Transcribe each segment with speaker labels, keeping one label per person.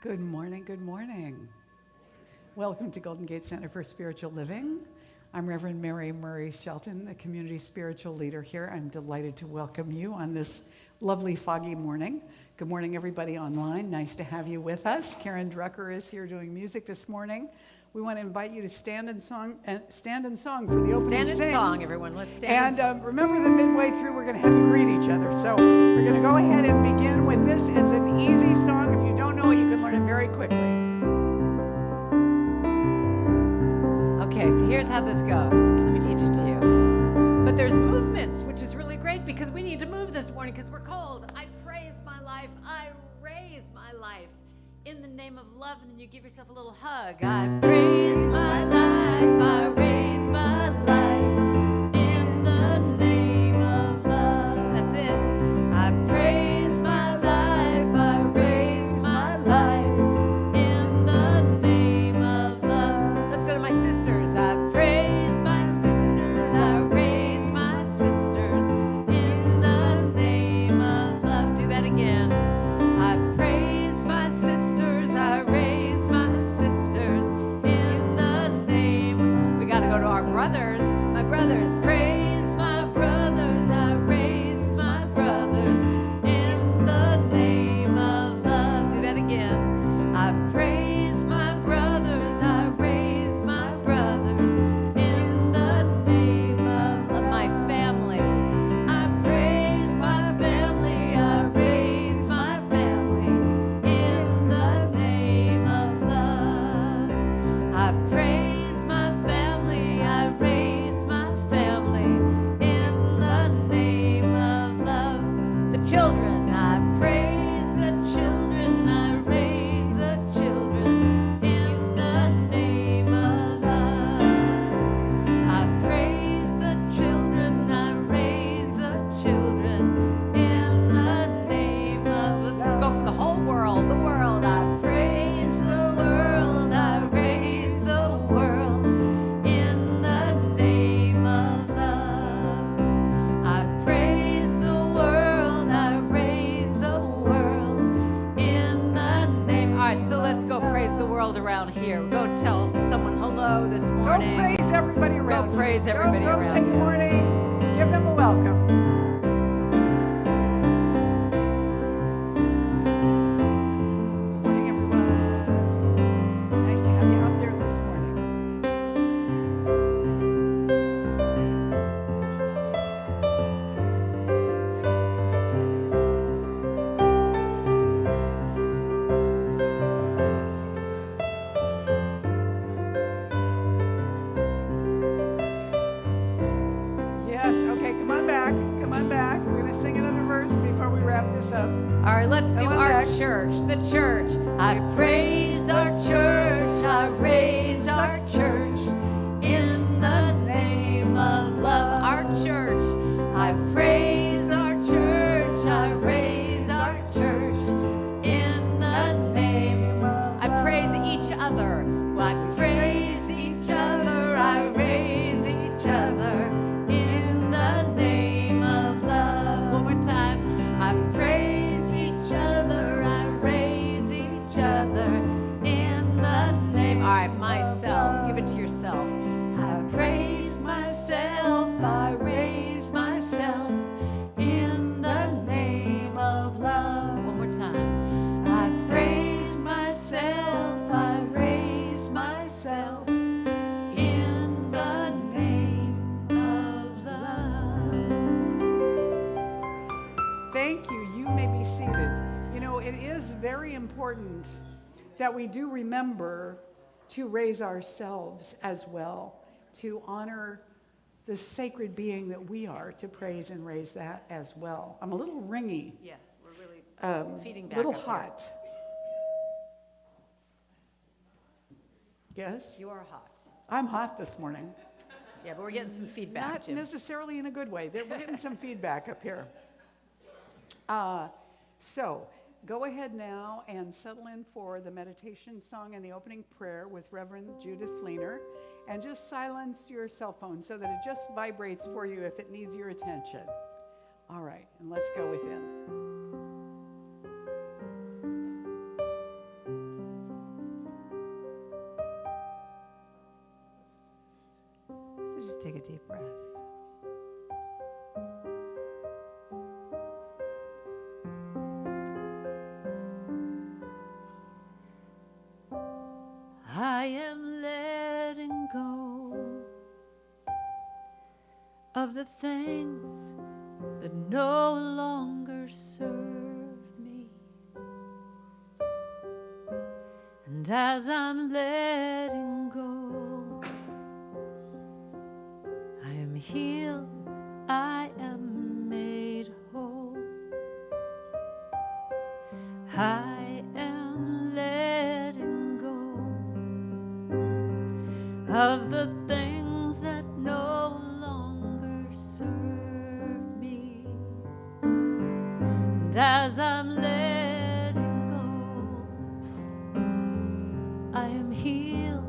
Speaker 1: Good morning, good morning. Welcome to Golden Gate Center for Spiritual Living. I'm Reverend Mary Murray Shelton, the community spiritual leader here. I'm delighted to welcome you on this lovely foggy morning. Good morning, everybody online. Nice to have you with us. Karen Drucker is here doing music this morning. We want to invite you to stand in song for the opening
Speaker 2: Stand in
Speaker 1: sing.
Speaker 2: song, everyone. Let's stand in song.
Speaker 1: And remember that midway through, we're going to have to greet each other. So we're going to go ahead and begin with this. It's an easy song. If you don't know it, you can learn it very quickly.
Speaker 2: Okay, so here's how this goes. Let me teach it to you. But there's movements, which is really great because we need to move this morning because we're cold. I praise my life. I raise my life. In the name of love, and then you give yourself a little hug. I praise my life, I raise my life, in the name of love. That's it. I praise my life, I raise my life, in the name of love. Let's go to my sisters. I praise my sisters, I raise my sisters, in the name of love. Do that again. I praise my sisters, I raise my sisters in the name. We got to go to our brothers. My brothers, praise my brothers, I raise my brothers in the name of love. Do that again. I praise my brothers, I raise my brothers in the name of love. My family, I praise my family, I raise my family in the name of love. I praise my family, I raise my family in the name of love. The children, I praise the children, I raise the children in the name of love. I praise the children, I raise the children in the name of. Let's go for the whole world, the world. I praise the world, I raise the world in the name of love. I praise the world, I raise the world in the name. All right, so let's go praise the world around here. Go tell someone hello this morning.
Speaker 1: Go praise everybody around.
Speaker 2: Go praise everybody
Speaker 1: Go
Speaker 2: around
Speaker 1: say good
Speaker 2: here.
Speaker 1: morning. Give them a welcome. Good morning, everyone. Nice to have you out there this morning. Yes, okay, come on back. Come on back. We're going to sing another verse before we wrap this up.
Speaker 2: All right, let's do
Speaker 1: Come on
Speaker 2: our
Speaker 1: back.
Speaker 2: church, the church. I praise our church, I raise our church in the name of love. Our church, I praise our church, I raise our church in the name of love. I praise each other. I praise each other, I raise each other in the name of love. One more time. I praise each other, I raise each other in the name. All right, myself. Give it to yourself. I praise myself, I raise myself in the name of love. One more time. I praise myself, I raise myself in the name of love.
Speaker 1: Thank you. You may be seated. You know, it is very important that we do remember to raise ourselves as well, to honor the sacred being that we are, to praise and raise that as well. I'm a little ringy,
Speaker 2: Yeah, we're really feeding
Speaker 1: a
Speaker 2: back.
Speaker 1: little
Speaker 2: up
Speaker 1: hot. Yes?
Speaker 2: Here. You are hot.
Speaker 1: I'm hot this morning.
Speaker 2: Yeah, but we're getting some feedback,
Speaker 1: Not
Speaker 2: Jim.
Speaker 1: necessarily in a good way. We're getting some feedback up here. So go ahead now and settle in for the meditation song and the opening prayer with Reverend Judith Fleenor. And just silence your cell phone so that it just vibrates for you if it needs your attention. All right, and let's go within.
Speaker 2: Take a deep breath. I am letting go of the things that no longer serve me. And as I'm letting go, I am healed, I am made whole. I am letting go of the things that no longer serve me. And as I'm letting go, I am healed,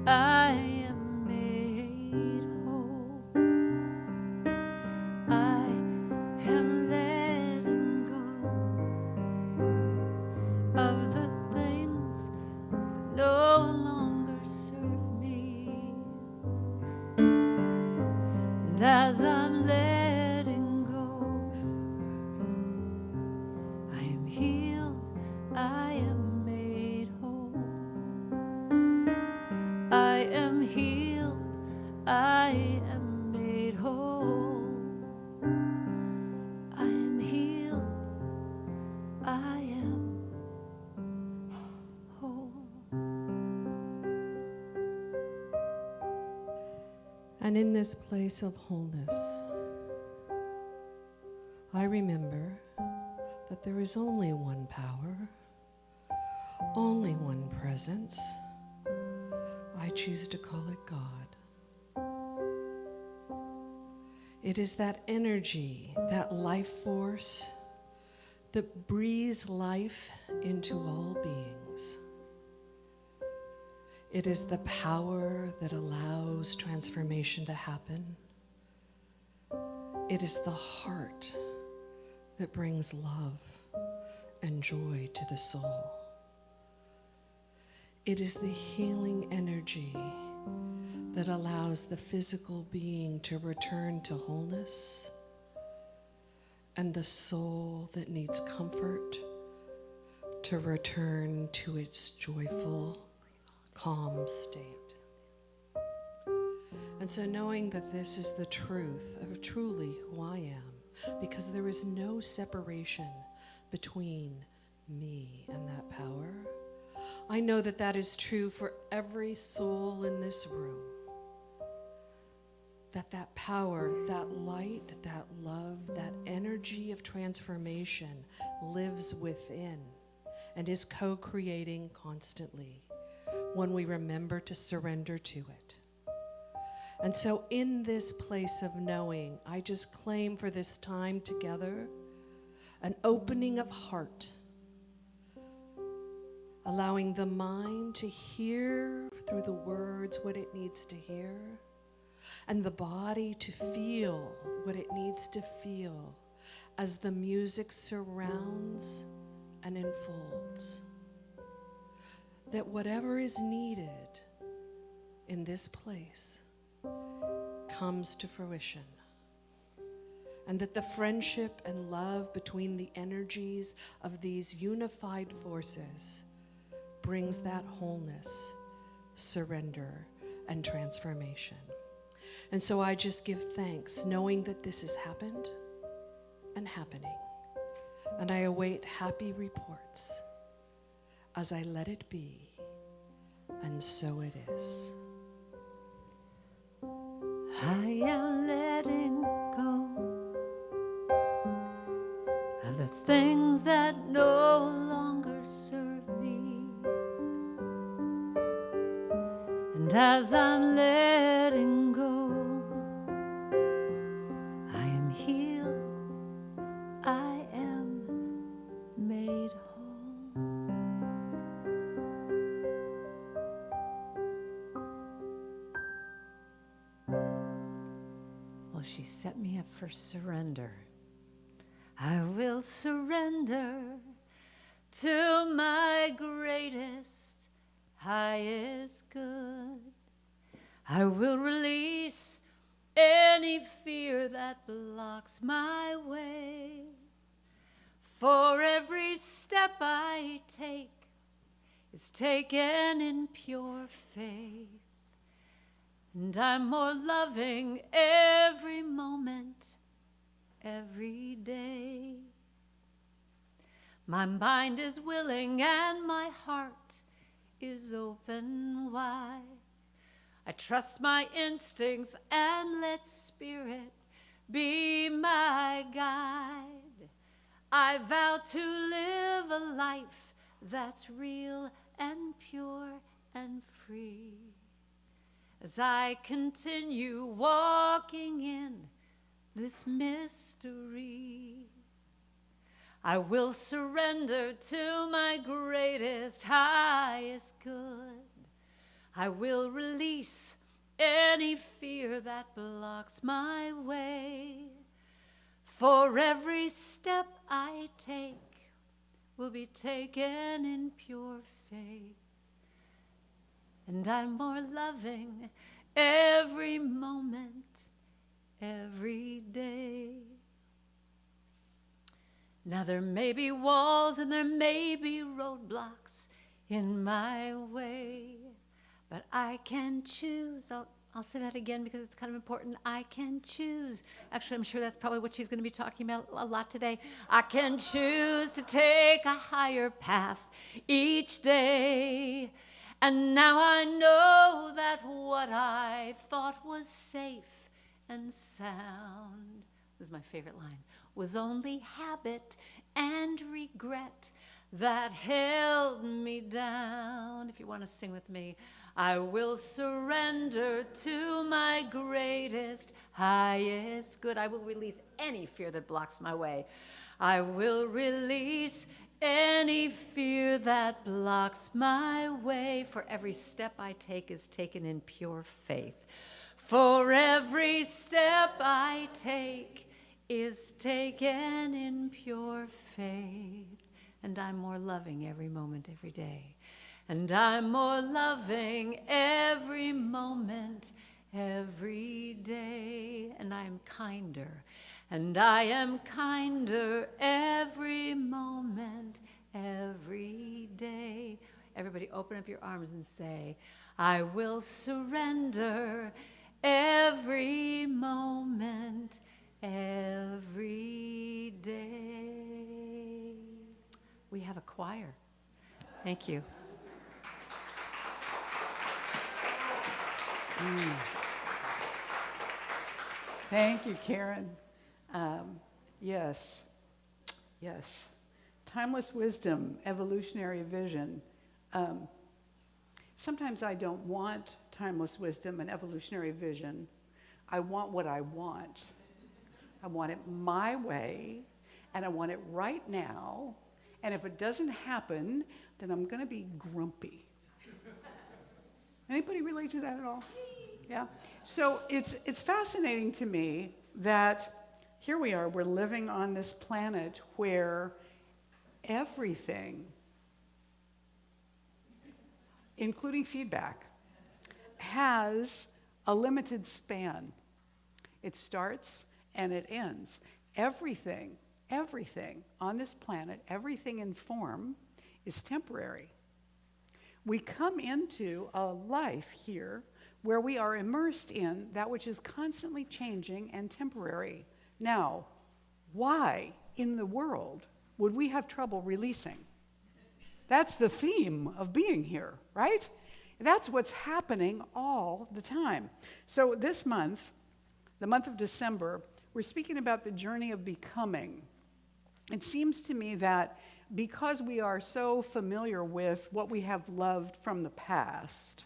Speaker 2: I am made whole. I am letting go of the things that no longer serve me. And as I'm letting go, I am healed, I am made whole. I am healed, I am made whole. I am healed, I am whole.
Speaker 3: And in this place of wholeness, I remember that there is only one power, only one presence. I choose to call it God. It is that energy, that life force that breathes life into all beings. It is the power that allows transformation to happen. It is the heart that brings love and joy to the soul. It is the healing energy that allows the physical being to return to wholeness, and the soul that needs comfort to return to its joyful, calm state. And so knowing that this is the truth of truly who I am, because there is no separation between me and that power, I know that that is true for every soul in this room. That power, that light, that love, that energy of transformation lives within and is co-creating constantly when we remember to surrender to it. And so in this place of knowing, I just claim for this time together an opening of heart, allowing the mind to hear through the words what it needs to hear, and the body to feel what it needs to feel as the music surrounds and enfolds. That whatever is needed in this place comes to fruition. And that the friendship and love between the energies of these unified forces brings that wholeness, surrender, and transformation. And so I just give thanks, knowing that this has happened and happening. And I await happy reports as I let it be, and so it is.
Speaker 2: I am letting go of the things that no longer serve me. And as I'm letting go, I am healed, I am made whole. Well, she set me up for surrender. I will surrender to my greatest, highest good. I will release any fear that blocks my way. For every step I take is taken in pure faith, and I'm more loving every moment, every day. My mind is willing and my heart is open wide. I trust my instincts and let Spirit be my guide. I vow to live a life that's real and pure and free. As I continue walking in this mystery, I will surrender to my greatest, highest good. I will release any fear that blocks my way. For every step I take will be taken in pure faith, and I'm more loving every moment, every day. Now there may be walls and there may be roadblocks in my way, but I can choose. I'll say that again because it's kind of important. I can choose. Actually, I'm sure that's probably what she's going to be talking about a lot today. I can choose to take a higher path each day. And now I know that what I thought was safe and sound, this is my favorite line, was only habit and regret that held me down. If you want to sing with me, I will surrender to my greatest, highest good. I will release any fear that blocks my way. I will release any fear that blocks my way. For every step I take is taken in pure faith. For every step I take is taken in pure faith. And I'm more loving every moment, every day. And I'm more loving every moment, every day. And I am kinder. And I am kinder every moment, every day. Everybody open up your arms and say, I will surrender every moment, every day. We have a choir. Thank you.
Speaker 1: Thank you, Karen. Yes. Timeless wisdom, evolutionary vision. Sometimes I don't want timeless wisdom and evolutionary vision. I want what I want. I want it my way, and I want it right now. And if it doesn't happen, then I'm going to be grumpy. Anybody relate to that at all? Yeah. So it's fascinating to me that here we are, we're living on this planet where everything, including feedback, has a limited span. It starts and it ends. Everything on this planet, everything in form, is temporary. We come into a life here where we are immersed in that which is constantly changing and temporary. Now, why in the world would we have trouble releasing? That's the theme of being here, right? That's what's happening all the time. So this month, the month of December, we're speaking about the journey of becoming. It seems to me that because we are so familiar with what we have loved from the past,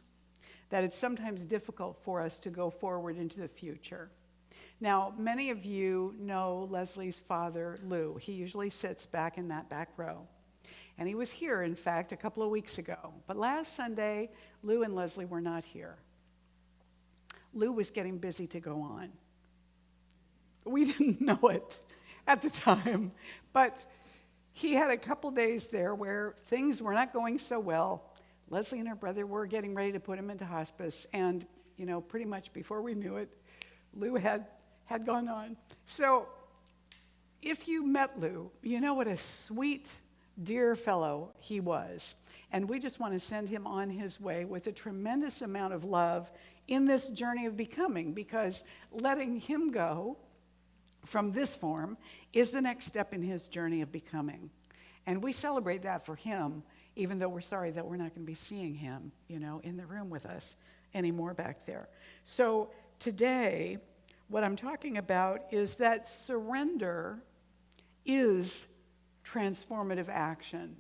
Speaker 1: that it's sometimes difficult for us to go forward into the future. Now, many of you know Leslie's father, Lou. He usually sits back in that back row. And he was here, in fact, a couple of weeks ago. But last Sunday, Lou and Leslie were not here. Lou was getting busy to go on. We didn't know it at the time, but he had a couple days there where things were not going so well. Leslie and her brother were getting ready to put him into hospice, and, pretty much before we knew it, Lou had gone on. So if you met Lou, you know what a sweet, dear fellow he was. And we just want to send him on his way with a tremendous amount of love in this journey of becoming, because letting him go from this form is the next step in his journey of becoming. And we celebrate that for him, even though we're sorry that we're not going to be seeing him, in the room with us anymore back there. So today, what I'm talking about is that surrender is transformative action.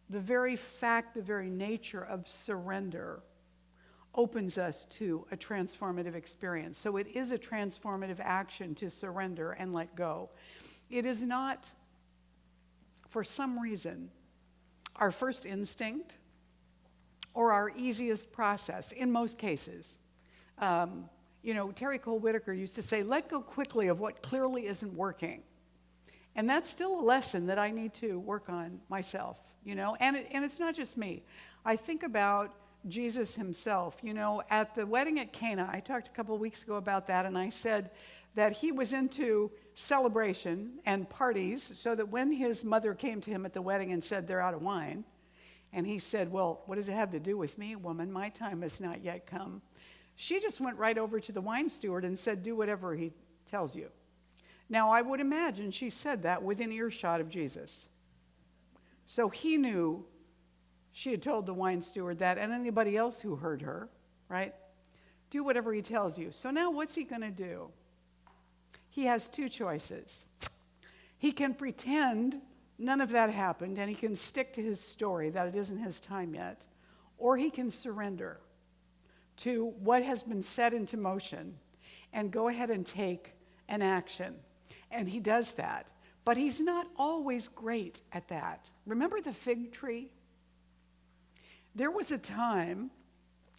Speaker 1: The very fact, the very nature of surrender opens us to a transformative experience. So it is a transformative action to surrender and let go. It is not, for some reason, our first instinct or our easiest process in most cases. Terry Cole Whitaker used to say, let go quickly of what clearly isn't working. And that's still a lesson that I need to work on myself, and it's not just me. I think about Jesus himself, at the wedding at Cana. I talked a couple of weeks ago about that, and I said that he was into celebration and parties, so that when his mother came to him at the wedding and said, they're out of wine, and he said, well, what does it have to do with me, woman? My time has not yet come. She just went right over to the wine steward and said, do whatever he tells you. Now, I would imagine she said that within earshot of Jesus. So he knew she had told the wine steward that, and anybody else who heard her, right? Do whatever he tells you. So now what's he going to do? He has two choices. He can pretend none of that happened, and he can stick to his story that it isn't his time yet, or he can surrender to what has been set into motion and go ahead and take an action. And he does that. But he's not always great at that. Remember the fig tree? There was a time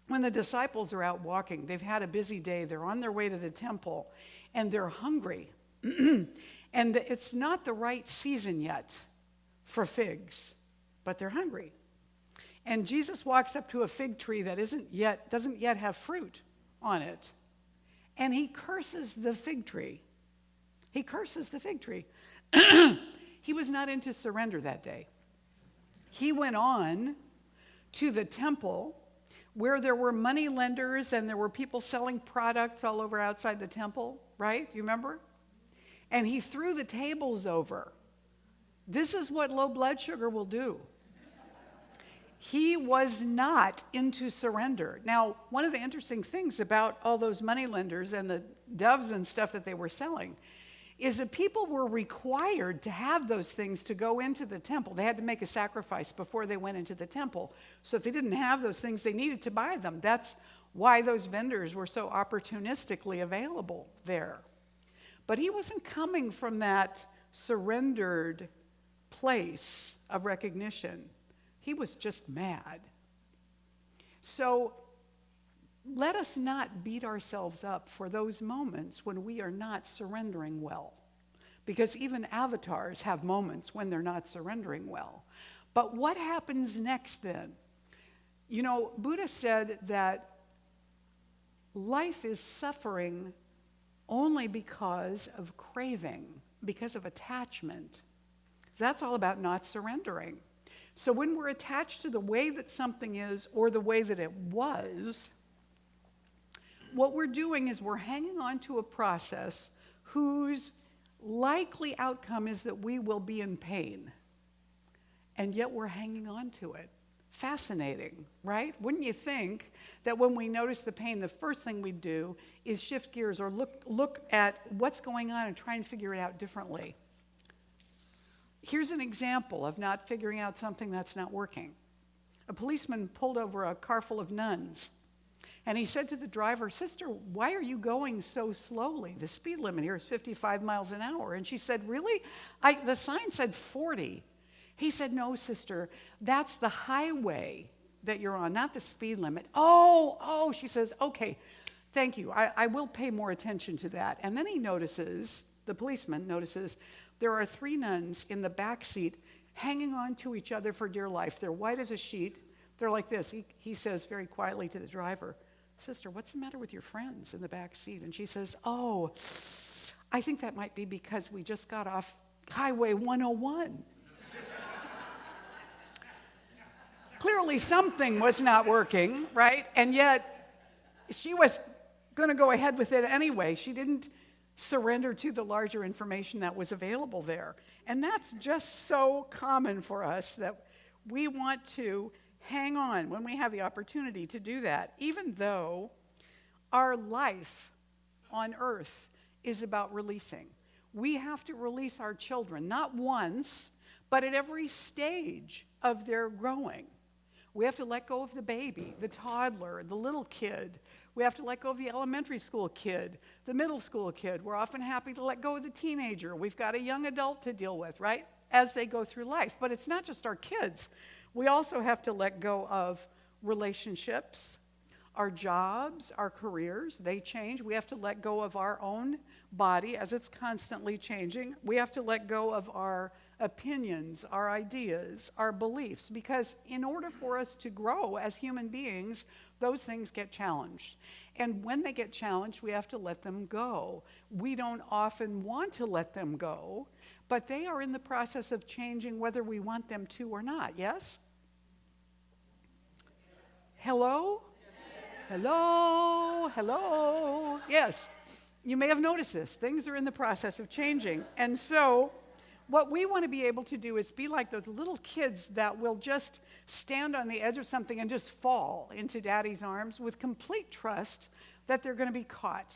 Speaker 1: when the disciples are out walking. They've had a busy day. They're on their way to the temple, and they're hungry. And it's not the right season yet for figs, but they're hungry. And Jesus walks up to a fig tree that doesn't yet have fruit on it. And he curses the fig tree. He curses the fig tree. He was not into surrender that day. He went on to the temple where there were money lenders and there were people selling products all over outside the temple, right? You remember? And he threw the tables over. This is what low blood sugar will do. He was not into surrender. Now, one of the interesting things about all those money lenders and the doves and stuff that they were selling is that people were required to have those things to go into the temple. They had to make a sacrifice before they went into the temple. So if they didn't have those things, they needed to buy them. That's why those vendors were so opportunistically available there. But he wasn't coming from that surrendered place of recognition. He was just mad. So let us not beat ourselves up for those moments when we are not surrendering well. Because even avatars have moments when they're not surrendering well. But what happens next then? Buddha said that life is suffering only because of craving, because of attachment. That's all about not surrendering. So when we're attached to the way that something is or the way that it was, what we're doing is we're hanging on to a process whose likely outcome is that we will be in pain. And yet we're hanging on to it. Fascinating, right? Wouldn't you think that when we notice the pain, the first thing we do is shift gears or look at what's going on and try and figure it out differently? Here's an example of not figuring out something that's not working. A policeman pulled over a car full of nuns. And he said to the driver, "Sister, why are you going so slowly? The speed limit here is 55 miles an hour. And she said, "Really? The sign said 40. He said, "No, sister, that's the highway that you're on, not the speed limit." Oh, she says, "Okay, thank you. I will pay more attention to that." And then the policeman notices, there are 3 nuns in the back seat hanging on to each other for dear life. They're white as a sheet. They're like this. He says very quietly to the driver, sister, what's the matter with your friends in the back seat? And she says, oh, I think that might be because we just got off Highway 101. Clearly something was not working, right? And yet she was going to go ahead with it anyway. She didn't surrender to the larger information that was available there. And that's just so common for us that we want to hang on when we have the opportunity to do that, even though our life on earth is about releasing. We have to release our children, not once, but at every stage of their growing. We have to let go of the baby, the toddler, the little kid. We have to let go of the elementary school kid, the middle school kid. We're often happy to let go of the teenager. We've got a young adult to deal with, right, as they go through life. But it's not just our kids. We also have to let go of relationships, our jobs, our careers. They change. We have to let go of our own body as it's constantly changing. We have to let go of our opinions, our ideas, our beliefs, because in order for us to grow as human beings, those things get challenged. And when they get challenged, we have to let them go. We don't often want to let them go, but they are in the process of changing whether we want them to or not, yes? Hello? Yes. Hello? Hello? Yes. You may have noticed this. Things are in the process of changing. And so what we want to be able to do is be like those little kids that will just stand on the edge of something and just fall into daddy's arms with complete trust that they're going to be caught.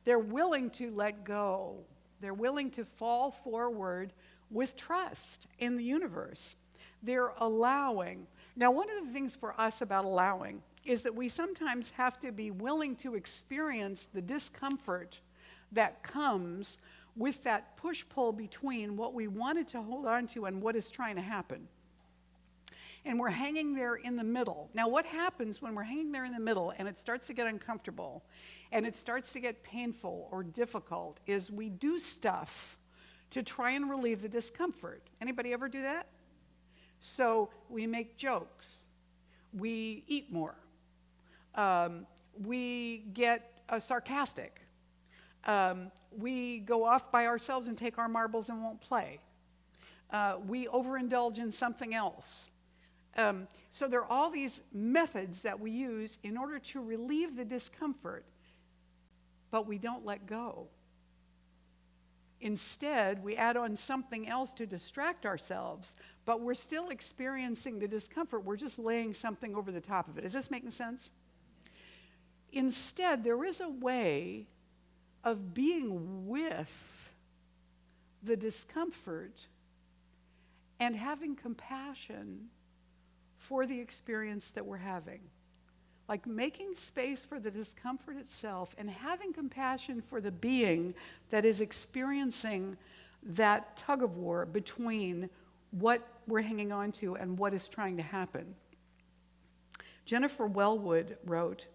Speaker 1: They're willing to let go. They're willing to fall forward with trust in the universe. They're allowing. Now, one of the things for us about allowing is that we sometimes have to be willing to experience the discomfort that comes with that push-pull between what we wanted to hold on to and what is trying to happen. And we're hanging there in the middle. Now, what happens when we're hanging there in the middle and it starts to get uncomfortable and it starts to get painful or difficult is we do stuff to try and relieve the discomfort. Anybody ever do that? So we make jokes. We eat more. We get sarcastic. We go off by ourselves and take our marbles and won't play. We overindulge in something else. So there are all these methods that we use in order to relieve the discomfort, but we don't let go. Instead, we add on something else to distract ourselves, but we're still experiencing the discomfort. We're just laying something over the top of it. Is this making sense? Instead, there is a way of being with the discomfort and having compassion for the experience that we're having. Like making space for the discomfort itself and having compassion for the being that is experiencing that tug of war between what we're hanging on to and what is trying to happen. Jennifer Wellwood wrote,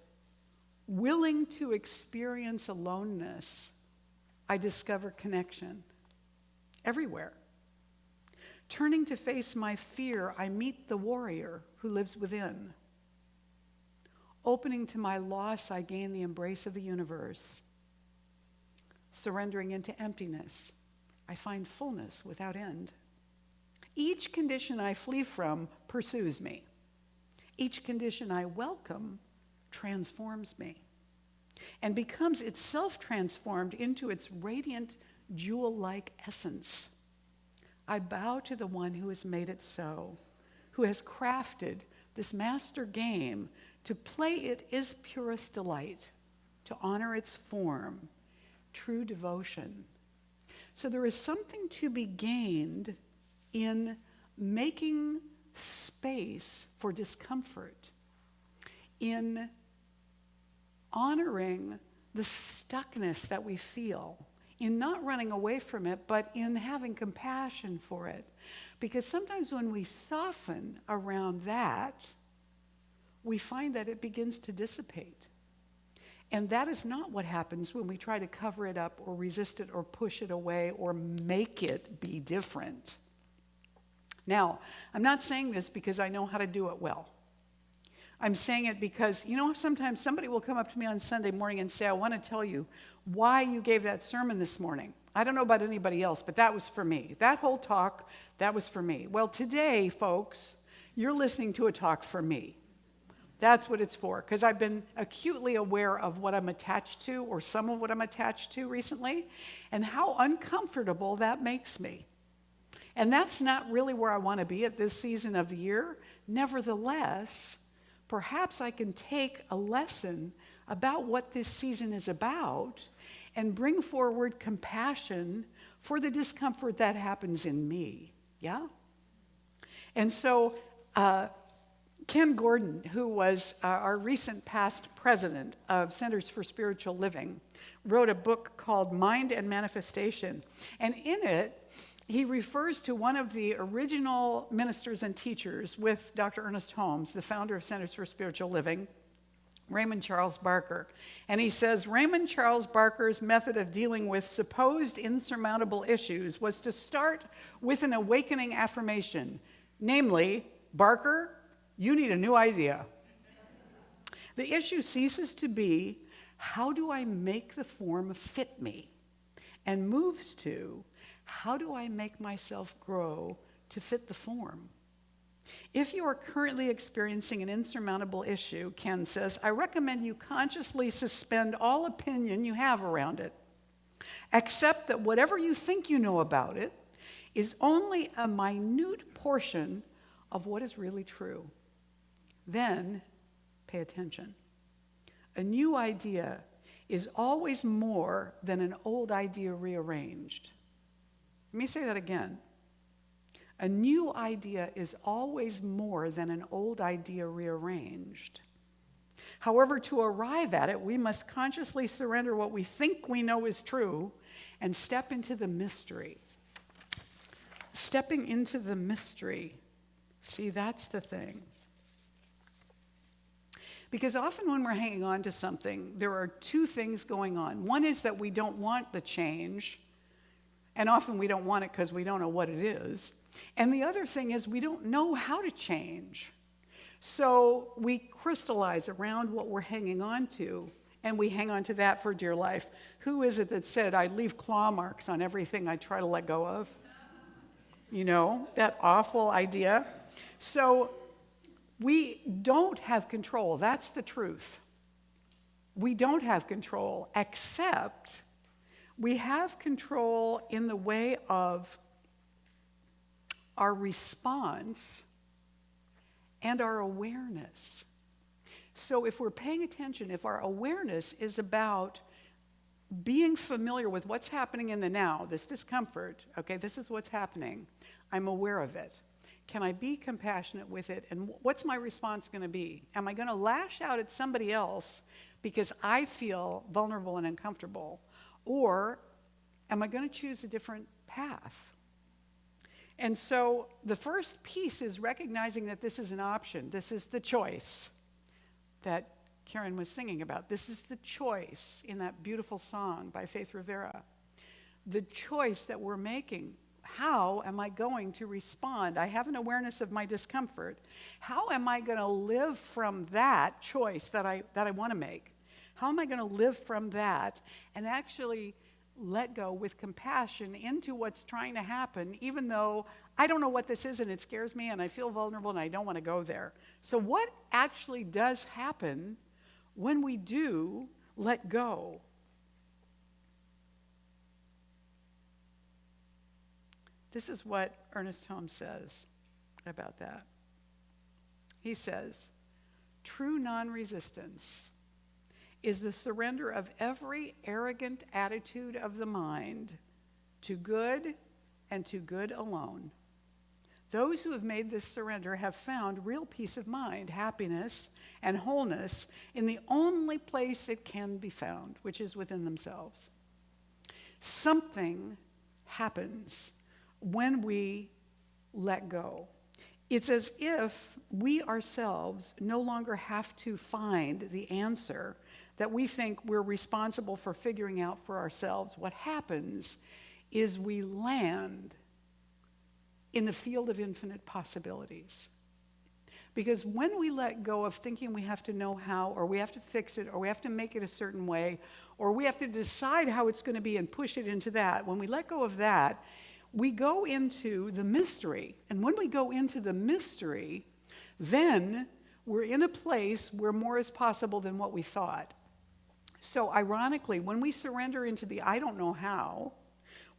Speaker 1: "Willing to experience aloneness, I discover connection everywhere. Turning to face my fear, I meet the warrior who lives within. Opening to my loss, I gain the embrace of the universe. Surrendering into emptiness, I find fullness without end. Each condition I flee from pursues me. Each condition I welcome transforms me and becomes itself transformed into its radiant jewel-like essence. I bow to the one who has made it so, who has crafted this master game to play it is purest delight, to honor its form, true devotion." So there is something to be gained in making space for discomfort, in honoring the stuckness that we feel, in not running away from it, but in having compassion for it. Because sometimes when we soften around that, we find that it begins to dissipate. And that is not what happens when we try to cover it up or resist it or push it away or make it be different. Now, I'm not saying this because I know how to do it well. I'm saying it because, sometimes somebody will come up to me on Sunday morning and say, I want to tell you why you gave that sermon this morning. I don't know about anybody else, but that was for me. That whole talk, that was for me. Well, today, folks, you're listening to a talk for me. That's what it's for, because I've been acutely aware of what I'm attached to, or some of what I'm attached to recently, and how uncomfortable that makes me. And that's not really where I want to be at this season of the year. Nevertheless, perhaps I can take a lesson about what this season is about and bring forward compassion for the discomfort that happens in me. Yeah? And so, Ken Gordon, who was our recent past president of Centers for Spiritual Living, wrote a book called Mind and Manifestation. And in it, he refers to one of the original ministers and teachers with Dr. Ernest Holmes, the founder of Centers for Spiritual Living, Raymond Charles Barker. And he says, Raymond Charles Barker's method of dealing with supposed insurmountable issues was to start with an awakening affirmation, namely, Barker, you need a new idea. The issue ceases to be, how do I make the form fit me? And moves to, how do I make myself grow to fit the form? If you are currently experiencing an insurmountable issue, Ken says, I recommend you consciously suspend all opinion you have around it. Accept that whatever you think you know about it is only a minute portion of what is really true. Then, pay attention. A new idea is always more than an old idea rearranged. Let me say that again. A new idea is always more than an old idea rearranged. However, to arrive at it, we must consciously surrender what we think we know is true and step into the mystery. Stepping into the mystery. See, that's the thing. Because often when we're hanging on to something, there are two things going on. One is that we don't want the change, and often we don't want it because we don't know what it is. And the other thing is we don't know how to change. So we crystallize around what we're hanging on to, and we hang on to that for dear life. Who is it that said, I leave claw marks on everything I try to let go of? That awful idea. So we don't have control. That's the truth. We don't have control, except we have control in the way of our response and our awareness. So if we're paying attention, if our awareness is about being familiar with what's happening in the now, this discomfort, okay, this is what's happening, I'm aware of it. Can I be compassionate with it? And what's my response going to be? Am I going to lash out at somebody else because I feel vulnerable and uncomfortable? Or am I going to choose a different path? And so the first piece is recognizing that this is an option. This is the choice that Karen was singing about. This is the choice in that beautiful song by Faith Rivera. The choice that we're making. How am I going to respond? I have an awareness of my discomfort. How am I going to live from that choice that I want to make? How am I going to live from that and actually let go with compassion into what's trying to happen, even though I don't know what this is and it scares me and I feel vulnerable and I don't want to go there. So what actually does happen when we do let go? This is what Ernest Holmes says about that. He says, true non-resistance is the surrender of every arrogant attitude of the mind to good and to good alone. Those who have made this surrender have found real peace of mind, happiness, and wholeness in the only place it can be found, which is within themselves. Something happens when we let go. It's as if we ourselves no longer have to find the answer that we think we're responsible for figuring out for ourselves. What happens is we land in the field of infinite possibilities. Because when we let go of thinking we have to know how, or we have to fix it, or we have to make it a certain way, or we have to decide how it's going to be and push it into that, when we let go of that, we go into the mystery. And when we go into the mystery, then we're in a place where more is possible than what we thought. So ironically, when we surrender into the I don't know how,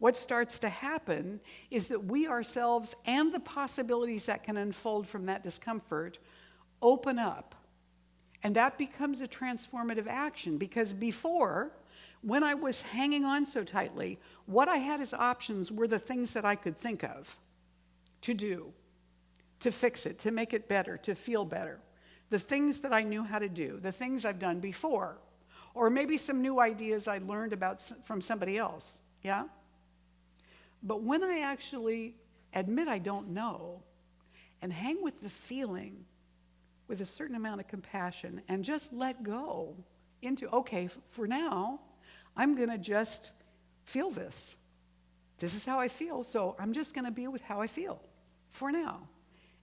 Speaker 1: what starts to happen is that we ourselves and the possibilities that can unfold from that discomfort open up. And that becomes a transformative action, because before, when I was hanging on so tightly, what I had as options were the things that I could think of to do, to fix it, to make it better, to feel better. The things that I knew how to do, the things I've done before, or maybe some new ideas I learned about from somebody else, yeah? But when I actually admit I don't know and hang with the feeling with a certain amount of compassion and just let go into, okay, for now, I'm going to just feel this. This is how I feel, so I'm just going to be with how I feel for now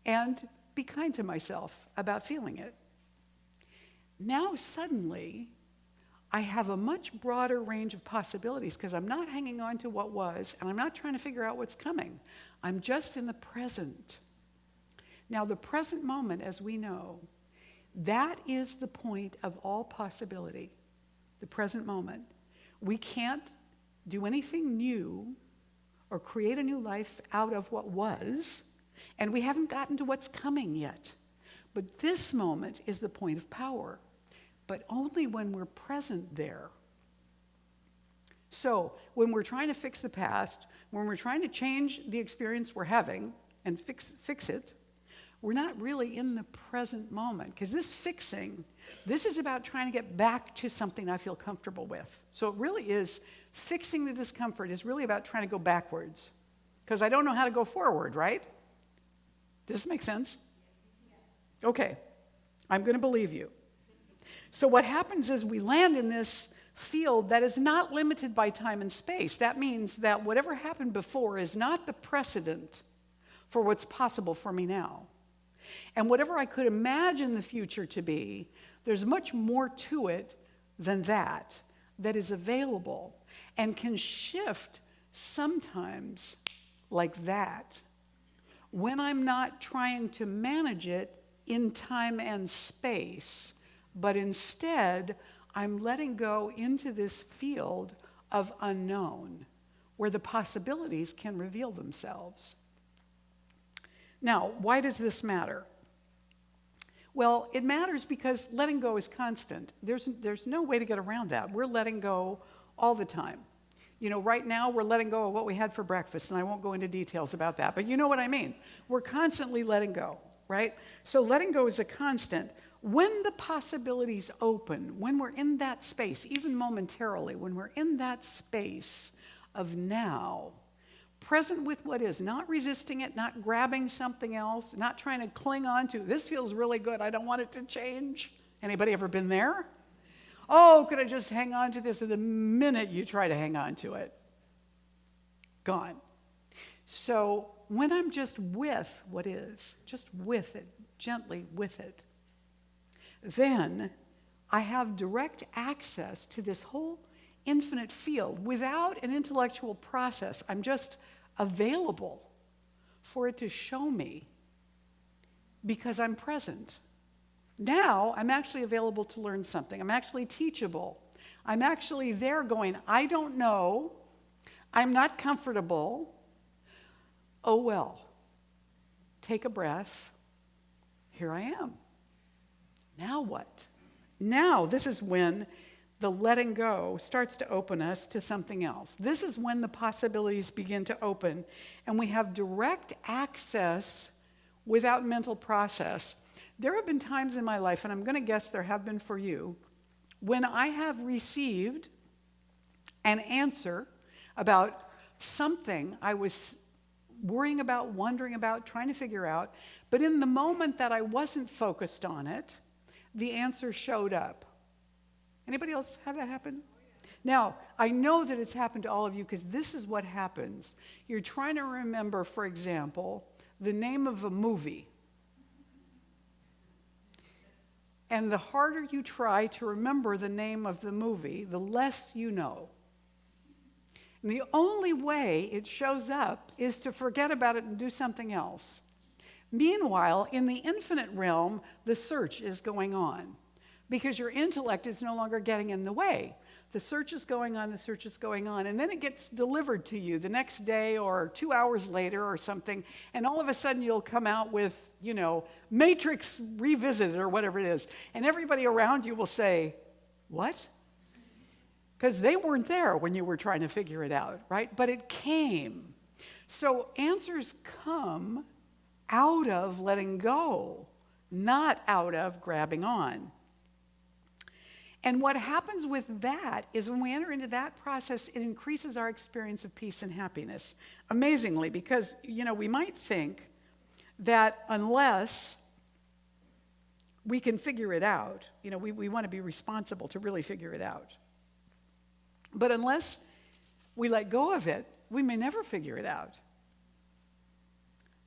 Speaker 1: and be kind to myself about feeling it. Now suddenly, I have a much broader range of possibilities because I'm not hanging on to what was, and I'm not trying to figure out what's coming. I'm just in the present. Now, the present moment, as we know, that is the point of all possibility, the present moment. We can't do anything new or create a new life out of what was, and we haven't gotten to what's coming yet. But this moment is the point of power, but only when we're present there. So when we're trying to fix the past, when we're trying to change the experience we're having and fix it, we're not really in the present moment. Because this fixing, this is about trying to get back to something I feel comfortable with. So it really is, fixing the discomfort is really about trying to go backwards. Because I don't know how to go forward, right? Does this make sense? Okay, I'm going to believe you. So what happens is we land in this field that is not limited by time and space. That means that whatever happened before is not the precedent for what's possible for me now. And whatever I could imagine the future to be, there's much more to it than that is available and can shift sometimes like that when I'm not trying to manage it in time and space, but instead I'm letting go into this field of unknown where the possibilities can reveal themselves. Now, why does this matter? Well, it matters because letting go is constant. There's no way to get around that. We're letting go all the time. You know, right now we're letting go of what we had for breakfast, and I won't go into details about that, but you know what I mean. We're constantly letting go, right? So letting go is a constant. When the possibilities open, when we're in that space, even momentarily, when we're in that space of now, present with what is, not resisting it, not grabbing something else, not trying to cling on to, this feels really good, I don't want it to change. Anybody ever been there? Oh, could I just hang on to this? And the minute you try to hang on to it, gone. So when I'm just with what is, just with it, gently with it, then I have direct access to this whole infinite field without an intellectual process. I'm just available for it to show me because I'm present. Now I'm actually available to learn something. I'm actually teachable. I'm actually there going, I don't know. I'm not comfortable. Oh well. Take a breath. Here I am. Now what? Now, this is when the letting go starts to open us to something else. This is when the possibilities begin to open and we have direct access without mental process. There have been times in my life, and I'm going to guess there have been for you, when I have received an answer about something I was worrying about, wondering about, trying to figure out, but in the moment that I wasn't focused on it, the answer showed up. Anybody else have that happen? Now, I know that it's happened to all of you because this is what happens. You're trying to remember, for example, the name of a movie. And the harder you try to remember the name of the movie, the less you know. And the only way it shows up is to forget about it and do something else. Meanwhile, in the infinite realm, the search is going on because your intellect is no longer getting in the way. The search is going on, the search is going on, and then it gets delivered to you the next day or 2 hours later or something, and all of a sudden you'll come out with, Matrix Revisited or whatever it is, and everybody around you will say, what? Because they weren't there when you were trying to figure it out, right? But it came. So answers come out of letting go, not out of grabbing on. And what happens with that is when we enter into that process, it increases our experience of peace and happiness. Amazingly, because, we might think that unless we can figure it out, we want to be responsible to really figure it out. But unless we let go of it, we may never figure it out.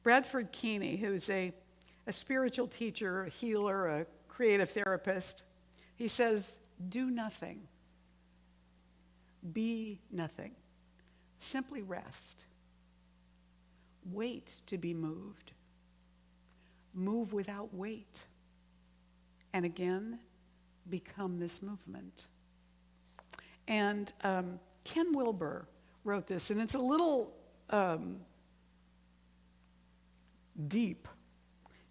Speaker 1: Bradford Keeney, who's a spiritual teacher, a healer, a creative therapist, he says, do nothing. Be nothing. Simply rest. Wait to be moved. Move without weight. And again, become this movement. And Ken Wilber wrote this, and it's a little deep.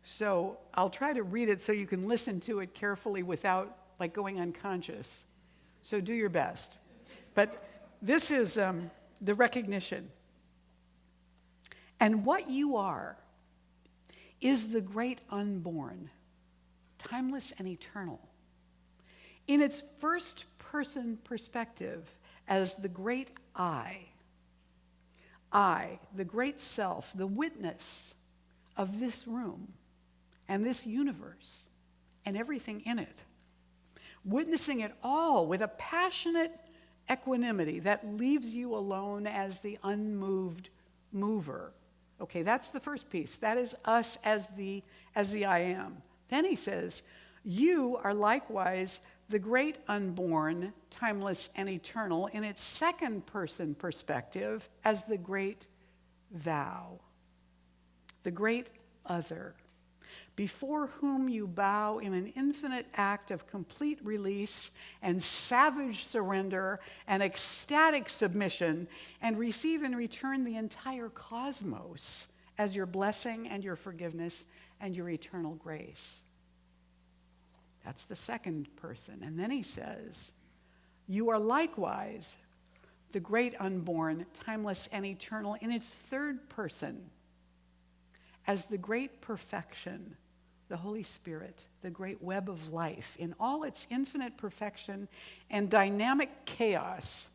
Speaker 1: So I'll try to read it so you can listen to it carefully without going unconscious. So do your best. But this is the recognition. And what you are is the great unborn, timeless and eternal. In its first person perspective as the great I, the great self, the witness of this room and this universe and everything in it. Witnessing it all with a passionate equanimity that leaves you alone as the unmoved mover. Okay, that's the first piece. That is us as the I am. Then he says, you are likewise the great unborn, timeless and eternal in its second person perspective as the great thou, the great other, before whom you bow in an infinite act of complete release and savage surrender and ecstatic submission, and receive in return the entire cosmos as your blessing and your forgiveness and your eternal grace. That's the second person. And then he says, you are likewise the great unborn, timeless and eternal in its third person as the great perfection, the Holy Spirit, the great web of life in all its infinite perfection and dynamic chaos.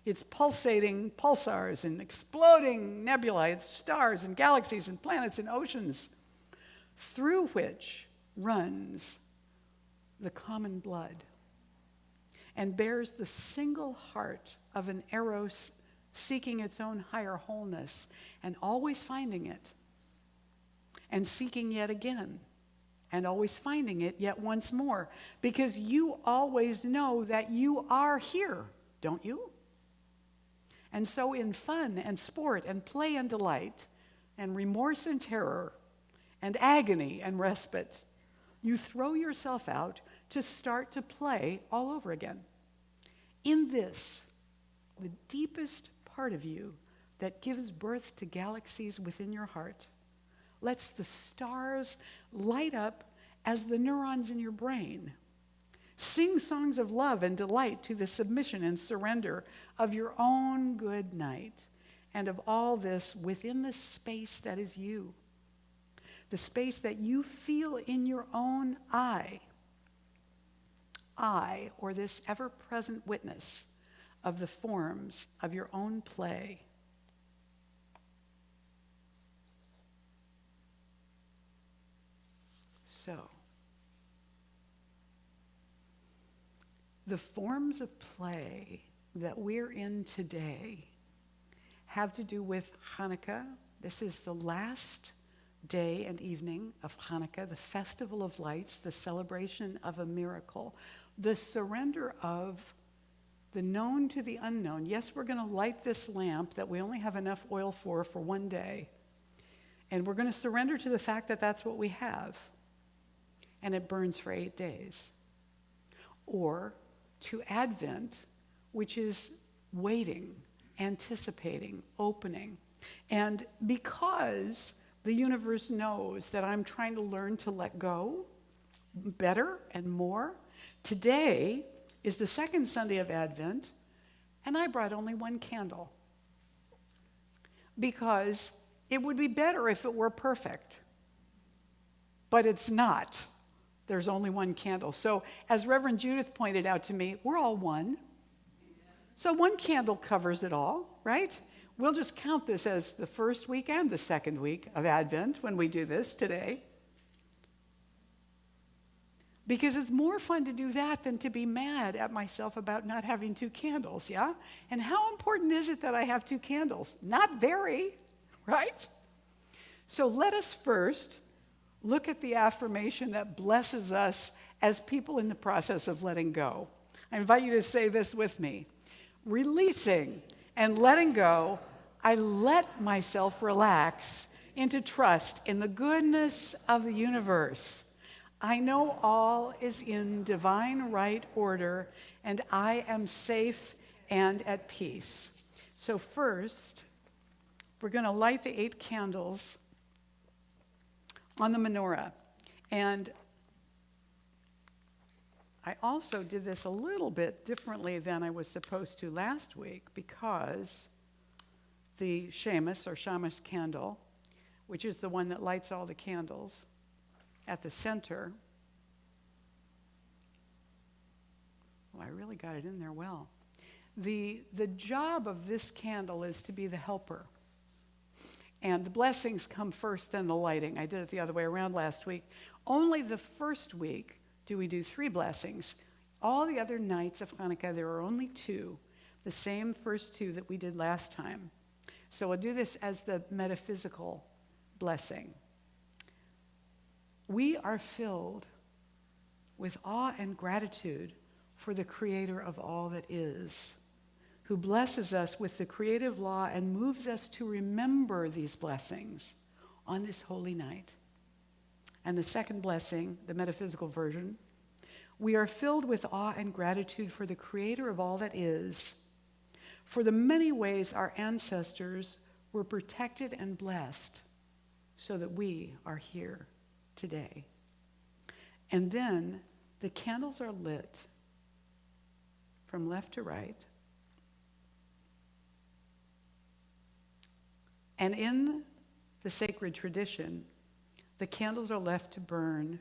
Speaker 1: It's pulsating pulsars and exploding nebulae, it's stars and galaxies and planets and oceans through which runs the common blood and bears the single heart of an eros seeking its own higher wholeness and always finding it and seeking yet again and always finding it yet once more, because you always know that you are here, don't you? And so in fun and sport and play and delight and remorse and terror and agony and respite, you throw yourself out to start to play all over again. In this, the deepest part of you that gives birth to galaxies within your heart, lets the stars light up as the neurons in your brain. Sing songs of love and delight to the submission and surrender of your own good night, and of all this within the space that is you, the space that you feel in your own I, or this ever-present witness of the forms of your own play. So, the forms of play that we're in today have to do with Hanukkah. This is the last day and evening of Hanukkah, the festival of lights, the celebration of a miracle, the surrender of the known to the unknown. Yes, we're going to light this lamp that we only have enough oil for one day. And we're going to surrender to the fact that that's what we have. And it burns for 8 days. Or to Advent, which is waiting, anticipating, opening. And because the universe knows that I'm trying to learn to let go better and more, today is the second Sunday of Advent, and I brought only one candle. Because it would be better if it were perfect. But it's not. There's only one candle. So as Reverend Judith pointed out to me, we're all one. So one candle covers it all, right? We'll just count this as the first week and the second week of Advent when we do this today. Because it's more fun to do that than to be mad at myself about not having 2 candles, yeah? And how important is it that I have 2 candles? Not very, right? So let us first look at the affirmation that blesses us as people in the process of letting go. I invite you to say this with me. Releasing and letting go, I let myself relax into trust in the goodness of the universe. I know all is in divine right order, and I am safe and at peace. So first, we're going to light the 8 candles on the menorah. And I also did this a little bit differently than I was supposed to last week, because the shamus or shamash candle, which is the one that lights all the candles, at the center. Well, I really got it in there well. The job of this candle is to be the helper. And the blessings come first, then the lighting. I did it the other way around last week. Only the first week do we do 3 blessings. All the other nights of Hanukkah, there are only 2, the same first 2 that we did last time. So I'll do this as the metaphysical blessing. We are filled with awe and gratitude for the Creator of all that is, who blesses us with the creative law and moves us to remember these blessings on this holy night. And the second blessing, the metaphysical version, we are filled with awe and gratitude for the Creator of all that is, for the many ways our ancestors were protected and blessed so that we are here today. And then the candles are lit from left to right. And in the sacred tradition, the candles are left to burn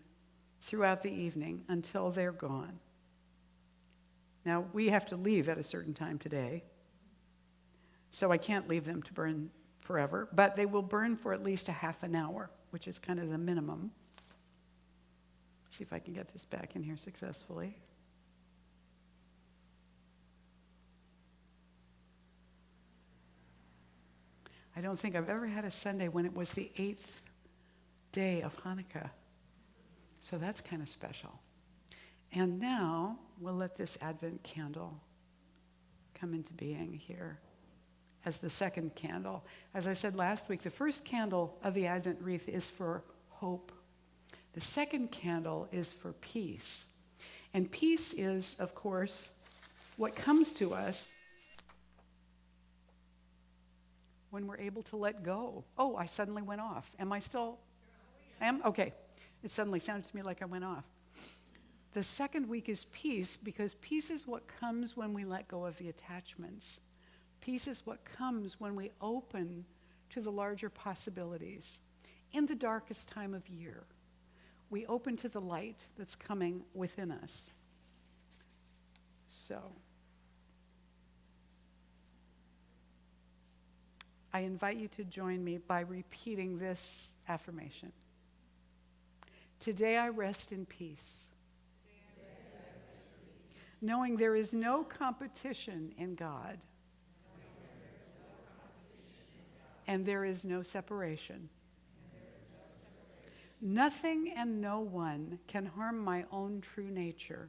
Speaker 1: throughout the evening until they're gone. Now, we have to leave at a certain time today, so I can't leave them to burn forever, but they will burn for at least a half an hour, which is kind of the minimum. See if I can get this back in here successfully. I don't think I've ever had a Sunday when it was the 8th day of Hanukkah. So that's kind of special. And now we'll let this Advent candle come into being here as the second candle. As I said last week, the first candle of the Advent wreath is for hope. The second candle is for peace. And peace is, of course, what comes to us when we're able to let go. Oh, I suddenly went off. Am I still? I am? Okay. It suddenly sounded to me like I went off. The second week is peace, because peace is what comes when we let go of the attachments. Peace is what comes when we open to the larger possibilities. In the darkest time of year, we open to the light that's coming within us. So, I invite you to join me by repeating this affirmation. Today I rest in peace, knowing there is no competition in God, and there is no separation. Nothing and no one can harm my own true nature,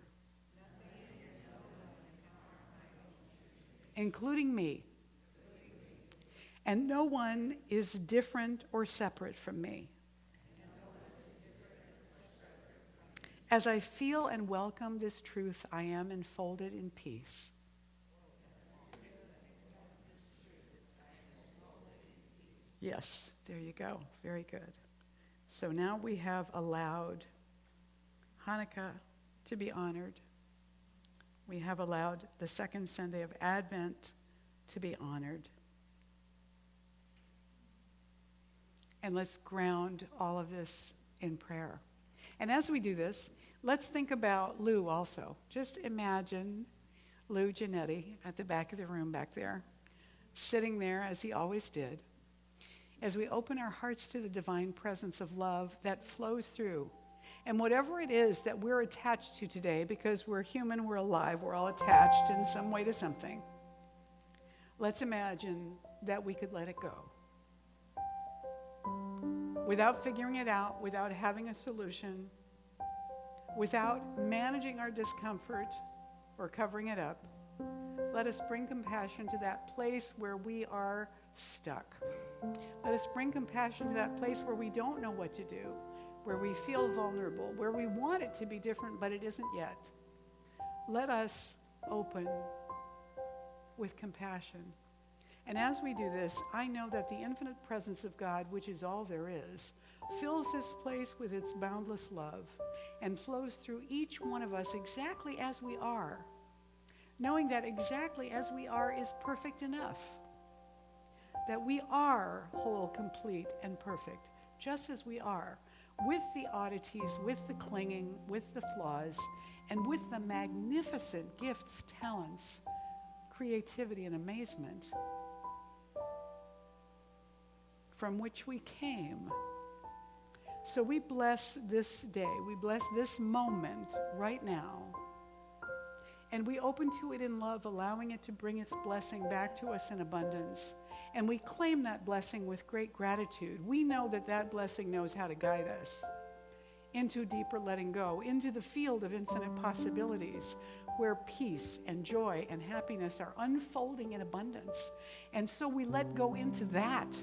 Speaker 1: including me. And no one is different or separate from me. As I feel and welcome this truth, I am enfolded in peace. Yes, there you go. Very good. So now we have allowed Hanukkah to be honored. We have allowed the second Sunday of Advent to be honored. And let's ground all of this in prayer. And as we do this, let's think about Lou also. Just imagine Lou Giannetti at the back of the room back there, sitting there as he always did, as we open our hearts to the divine presence of love that flows through. And whatever it is that we're attached to today, because we're human, we're alive, we're all attached in some way to something, let's imagine that we could let it go. Without figuring it out, without having a solution, without managing our discomfort or covering it up, let us bring compassion to that place where we are stuck. Let us bring compassion to that place where we don't know what to do, where we feel vulnerable, where we want it to be different, but it isn't yet. Let us open with compassion. And as we do this, I know that the infinite presence of God, which is all there is, fills this place with its boundless love and flows through each one of us exactly as we are, knowing that exactly as we are is perfect enough, that we are whole, complete, and perfect, just as we are, with the oddities, with the clinging, with the flaws, and with the magnificent gifts, talents, creativity, and amazement from which we came. So we bless this day, we bless this moment right now, and we open to it in love, allowing it to bring its blessing back to us in abundance. And we claim that blessing with great gratitude. We know that that blessing knows how to guide us into deeper letting go, into the field of infinite possibilities, where peace and joy and happiness are unfolding in abundance. And so we let go into that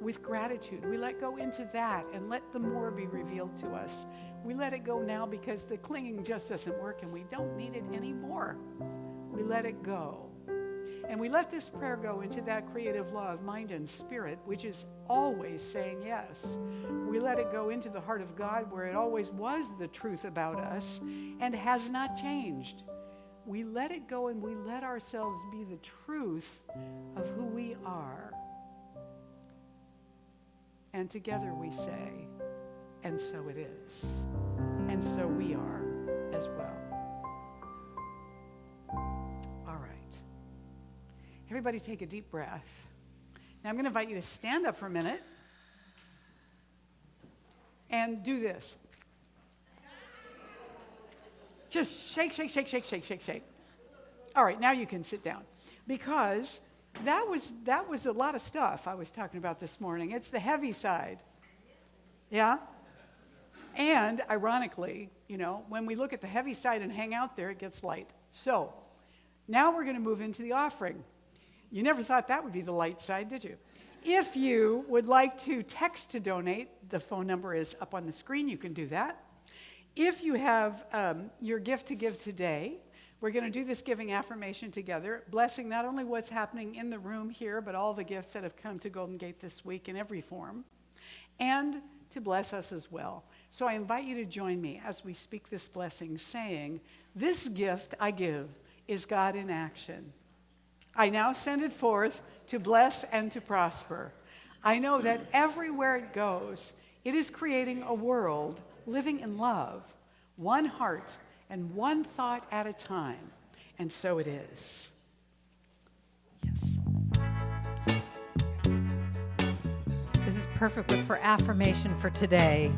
Speaker 1: with gratitude. We let go into that and let the more be revealed to us. We let it go now because the clinging just doesn't work and we don't need it anymore. We let it go. And we let this prayer go into that creative law of mind and spirit, which is always saying yes. We let it go into the heart of God, where it always was the truth about us and has not changed. We let it go and we let ourselves be the truth of who we are. And together we say, and so it is. And so we are as well. All right. Everybody take a deep breath. Now I'm going to invite you to stand up for a minute and do this. Just shake, shake, shake, shake, shake, shake, shake. All right, now you can sit down. Because that was a lot of stuff I was talking about this morning. It's the heavy side. Yeah? And ironically, when we look at the heavy side and hang out there, it gets light. So now we're going to move into the offering. You never thought that would be the light side, did you? If you would like to text to donate, the phone number is up on the screen. You can do that. If you have your gift to give today, we're going to do this giving affirmation together, blessing not only what's happening in the room here, but all the gifts that have come to Golden Gate this week in every form, and to bless us as well. So I invite you to join me as we speak this blessing, saying, "This gift I give is God in action. I now send it forth to bless and to prosper. I know that everywhere it goes, it is creating a world living in love, one heart and one thought at a time. And so it is." Yes.
Speaker 2: This is perfect for affirmation for today.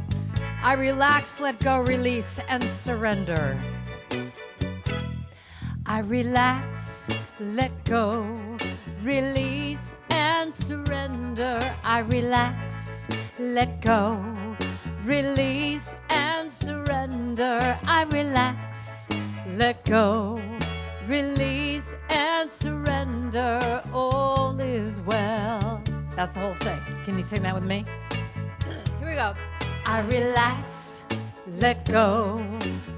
Speaker 2: I relax, let go, release, and surrender. I relax, let go, release, and surrender. I relax, let go, release and surrender. I relax, let go, release and surrender. All is well. That's the whole thing. Can you sing that with me? Here we go. I relax, let go,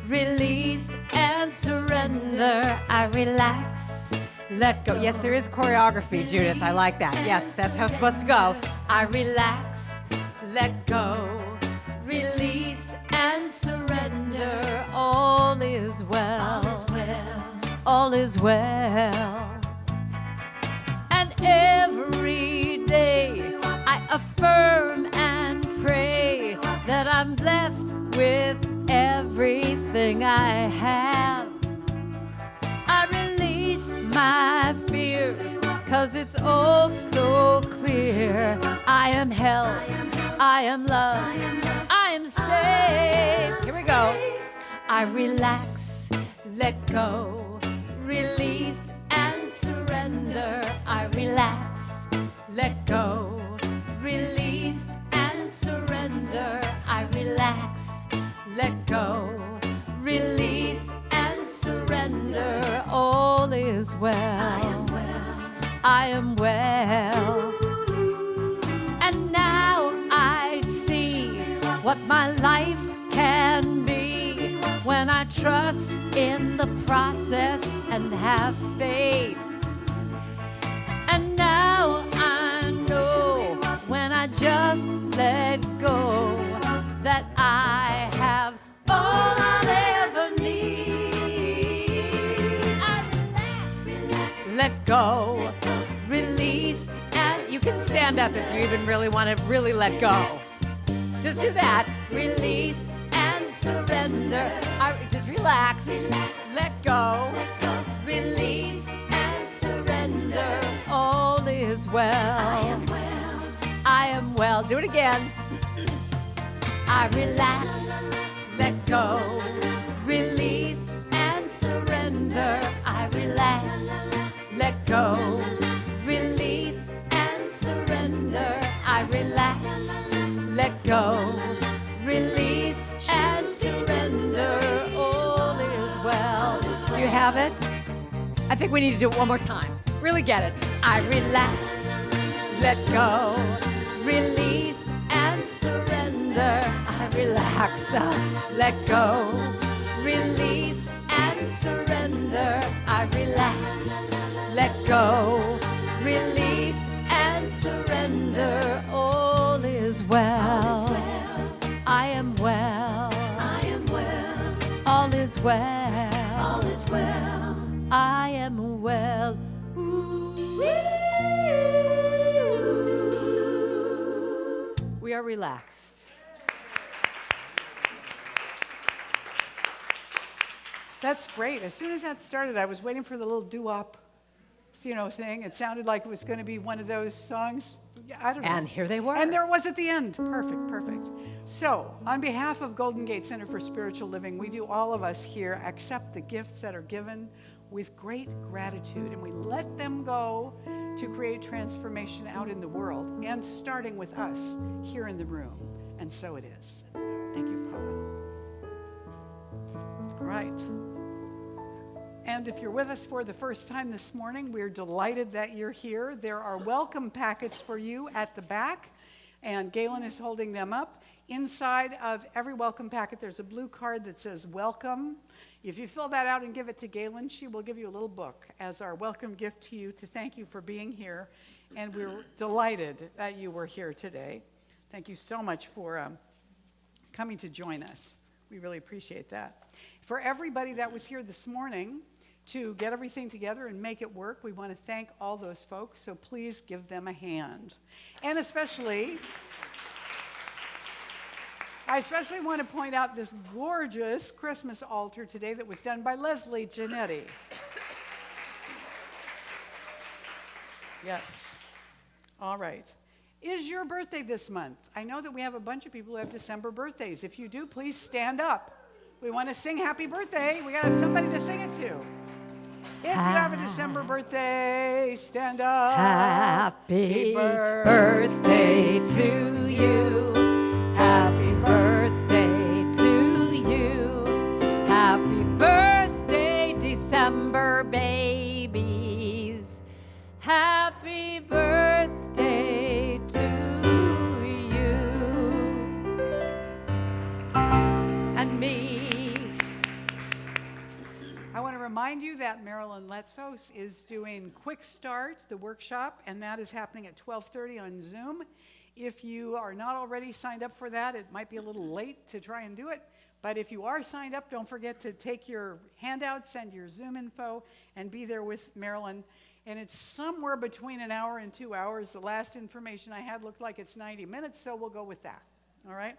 Speaker 2: release and surrender. I relax, let go. Yes, there is choreography, Judith. I like that. Yes, that's how it's supposed to go. I relax, let go, release and surrender. All is well. All is well. All is well. And every day I affirm and pray that I'm blessed with everything I have. I release my fears, 'cause it's all so clear. I am held, I am loved, I am safe. Here we go. I relax, let go, release and surrender. I relax, let go, release and surrender. I relax, let go, release and surrender. All is well. I am well. I am well. And now I see what my life can be when I trust in the process and have faith. And now I know when I just let go that I have all I'll ever need. I relax, let go, release, and you can stand up if you even really want to really let go. Just do that. Release and surrender. Just relax, let go, release and surrender. All is well. I am well. I am well. Do it again. I relax, let go, release and surrender. I relax, let go, release and surrender. I relax, let go, release and surrender. All is well. Do you have it? I think we need to do it one more time. Really get it. I relax, let go, release and surrender. I relax, let go, release and surrender. I relax, let go, release and surrender. All is well. I am well. I am well. All is well. All is well. I am well. We are relaxed.
Speaker 1: That's great. As soon as that started, I was waiting for the little doo-wop, thing. It sounded like it was going to be one of those songs. I don't know.
Speaker 2: And here they were.
Speaker 1: And there it was at the end. Perfect, perfect. So, on behalf of Golden Gate Center for Spiritual Living, we do, all of us here, accept the gifts that are given with great gratitude, and we let them go to create transformation out in the world, and starting with us here in the room. And so it is. Thank you, Paula. All right. And if you're with us for the first time this morning, we're delighted that you're here. There are welcome packets for you at the back, and Galen is holding them up. Inside of every welcome packet, there's a blue card that says welcome. If you fill that out and give it to Galen, she will give you a little book as our welcome gift to you to thank you for being here. And we're delighted that you were here today. Thank you so much for coming to join us. We really appreciate that. For everybody that was here this morning to get everything together and make it work, we want to thank all those folks, so please give them a hand. And I especially want to point out this gorgeous Christmas altar today that was done by Leslie Giannetti. Yes. All right. Is your birthday this month? I know that we have a bunch of people who have December birthdays. If you do, please stand up. We want to sing happy birthday. We got to have somebody to sing it to. If you have a December birthday, stand up.
Speaker 2: Happy birthday to you. Happy birthday
Speaker 1: remind you that Marilyn Letzos is doing Quick Start, the workshop, and that is happening at 12:30 on Zoom. If you are not already signed up for that, it might be a little late to try and do it. But if you are signed up, don't forget to take your handout, send your Zoom info, and be there with Marilyn. And it's somewhere between an hour and 2 hours. The last information I had looked like it's 90 minutes, so we'll go with that. All right?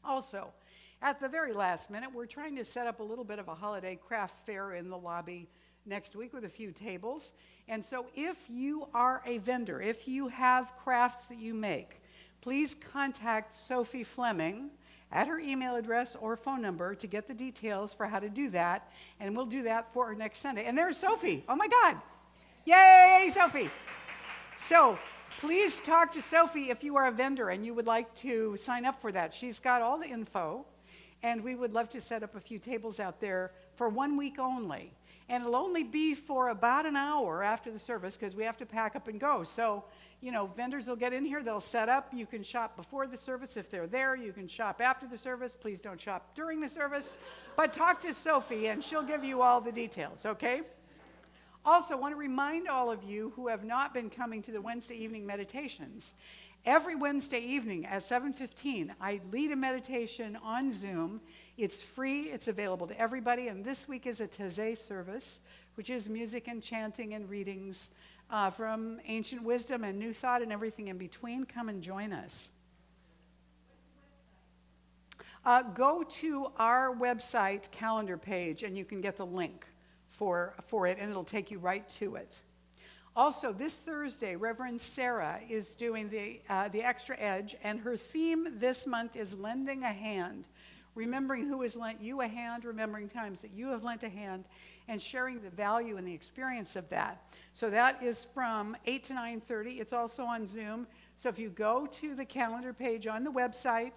Speaker 1: Also, at the very last minute, we're trying to set up a little bit of a holiday craft fair in the lobby next week with a few tables. And so if you are a vendor, if you have crafts that you make, please contact Sophie Fleming at her email address or phone number to get the details for how to do that. And we'll do that for next Sunday. And there's Sophie. Oh my God. Yay, Sophie. So please talk to Sophie if you are a vendor and you would like to sign up for that. She's got all the info. And we would love to set up a few tables out there for 1 week only. And it'll only be for about an hour after the service because we have to pack up and go. So, vendors will get in here, they'll set up. You can shop before the service if they're there. You can shop after the service. Please don't shop during the service. But talk to Sophie and she'll give you all the details, okay? Also, I want to remind all of you who have not been coming to the Wednesday evening meditations. Every Wednesday evening at 7:15, I lead a meditation on Zoom. It's free. It's available to everybody. And this week is a Taizé service, which is music and chanting and readings from ancient wisdom and new thought and everything in between. Come and join us. Go to our website calendar page, and you can get the link for it, and it'll take you right to it. Also, this Thursday, Reverend Sarah is doing the Extra Edge, and her theme this month is lending a hand, remembering who has lent you a hand, remembering times that you have lent a hand, and sharing the value and the experience of that. So that is from 8 to 9:30. It's also on Zoom. So if you go to the calendar page on the website,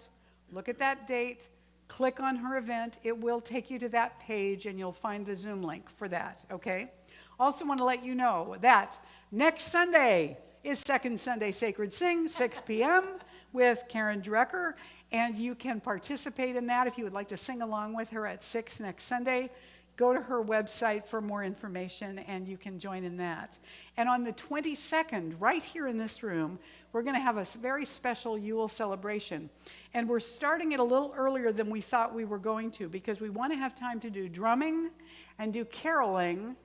Speaker 1: look at that date, click on her event, it will take you to that page, and you'll find the Zoom link for that, okay? Also want to let you know that next Sunday is Second Sunday Sacred Sing, 6 p.m. with Karen Drucker, and you can participate in that if you would like to sing along with her at 6 next Sunday. Go to her website for more information, and you can join in that. And on the 22nd, right here in this room, we're going to have a very special Yule celebration. And we're starting it a little earlier than we thought we were going to because we want to have time to do drumming and do caroling